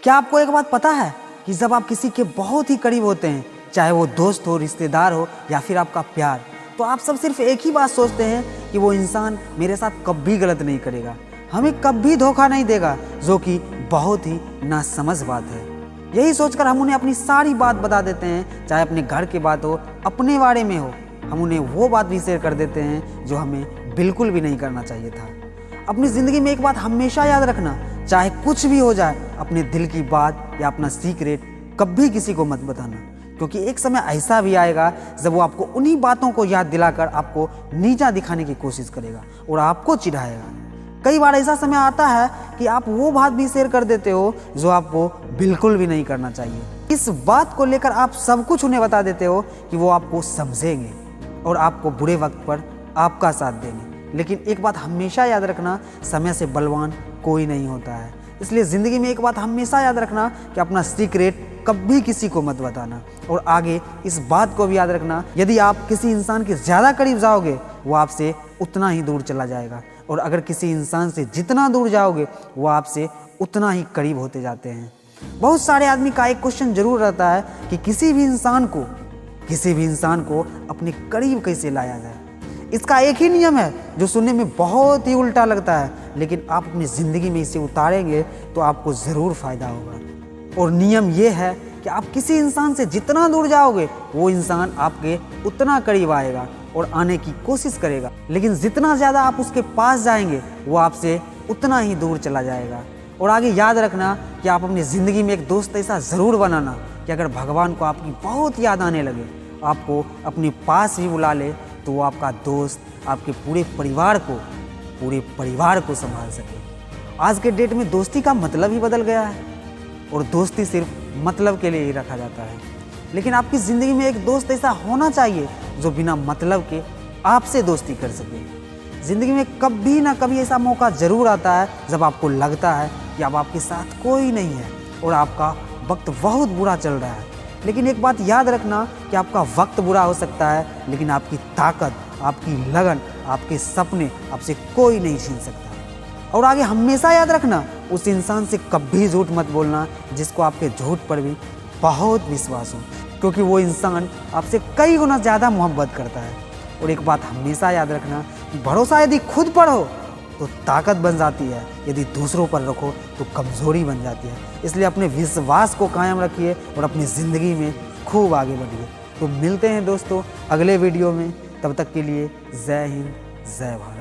क्या आपको एक बात पता है कि जब आप किसी के बहुत ही करीब होते हैं, चाहे वो दोस्त हो, रिश्तेदार हो या फिर आपका प्यार, तो आप सब सिर्फ एक ही बात सोचते हैं कि वो इंसान मेरे साथ कभी गलत नहीं करेगा, हमें कभी धोखा नहीं देगा, जो कि बहुत ही नासमझ बात है। यही सोचकर हम उन्हें अपनी सारी बात बता देते हैं, चाहे अपने घर की बात हो, अपने बारे में हो। हम उन्हें वो बात भी शेयर कर देते हैं जो हमें बिल्कुल भी नहीं करना चाहिए था। अपनी ज़िंदगी में एक बात हमेशा याद रखना, चाहे कुछ भी हो जाए, अपने दिल की बात या अपना सीक्रेट कभी किसी को मत बताना, क्योंकि एक समय ऐसा भी आएगा जब वो आपको उन्हीं बातों को याद दिलाकर आपको नीचा दिखाने की कोशिश करेगा और आपको चिढ़ाएगा। कई बार ऐसा समय आता है कि आप वो बात भी शेयर कर देते हो जो आपको बिल्कुल भी नहीं करना चाहिए। इस बात को लेकर आप सब कुछ उन्हें बता देते हो कि वो आपको समझेंगे और आपको बुरे वक्त पर आपका साथ देंगे। लेकिन एक बात हमेशा याद रखना, समय से बलवान कोई नहीं होता है। इसलिए ज़िंदगी में एक बात हमेशा याद रखना कि अपना सीक्रेट कभी किसी को मत बताना। और आगे इस बात को भी याद रखना, यदि आप किसी इंसान के ज़्यादा करीब जाओगे, वो आपसे उतना ही दूर चला जाएगा, और अगर किसी इंसान से जितना दूर जाओगे, वो आपसे उतना ही करीब होते जाते हैं। बहुत सारे आदमी का एक क्वेश्चन जरूर रहता है कि किसी भी इंसान को अपने करीब कैसे लाया जाए। इसका एक ही नियम है जो सुनने में बहुत ही उल्टा लगता है, लेकिन आप अपनी ज़िंदगी में इसे उतारेंगे तो आपको ज़रूर फ़ायदा होगा। और नियम ये है कि आप किसी इंसान से जितना दूर जाओगे, वो इंसान आपके उतना करीब आएगा और आने की कोशिश करेगा, लेकिन जितना ज़्यादा आप उसके पास जाएंगे, वो आपसे उतना ही दूर चला जाएगा। और आगे याद रखना कि आप अपनी ज़िंदगी में एक दोस्त ऐसा ज़रूर बनाना कि अगर भगवान को आपकी बहुत याद आने लगे, आपको अपने पास भी बुला ले, तो वो आपका दोस्त आपके पूरे परिवार को संभाल सके। आज के डेट में दोस्ती का मतलब ही बदल गया है और दोस्ती सिर्फ मतलब के लिए ही रखा जाता है। लेकिन आपकी ज़िंदगी में एक दोस्त ऐसा होना चाहिए जो बिना मतलब के आपसे दोस्ती कर सके। ज़िंदगी में कभी ना कभी ऐसा मौका ज़रूर आता है जब आपको लगता है कि अब आपके साथ कोई नहीं है और आपका वक्त बहुत बुरा चल रहा है। लेकिन एक बात याद रखना कि आपका वक्त बुरा हो सकता है, लेकिन आपकी ताकत, आपकी लगन, आपके सपने आपसे कोई नहीं छीन सकता। और आगे हमेशा याद रखना, उस इंसान से कभी झूठ मत बोलना जिसको आपके झूठ पर भी बहुत विश्वास हो, क्योंकि वो इंसान आपसे कई गुना ज़्यादा मोहब्बत करता है। और एक बात हमेशा याद रखना कि भरोसा यदि खुद पर हो तो ताकत बन जाती है, यदि दूसरों पर रखो तो कमज़ोरी बन जाती है। इसलिए अपने विश्वास को कायम रखिए और अपनी ज़िंदगी में खूब आगे बढ़िए। तो मिलते हैं दोस्तों अगले वीडियो में, तब तक के लिए जय हिंद, जय भारत।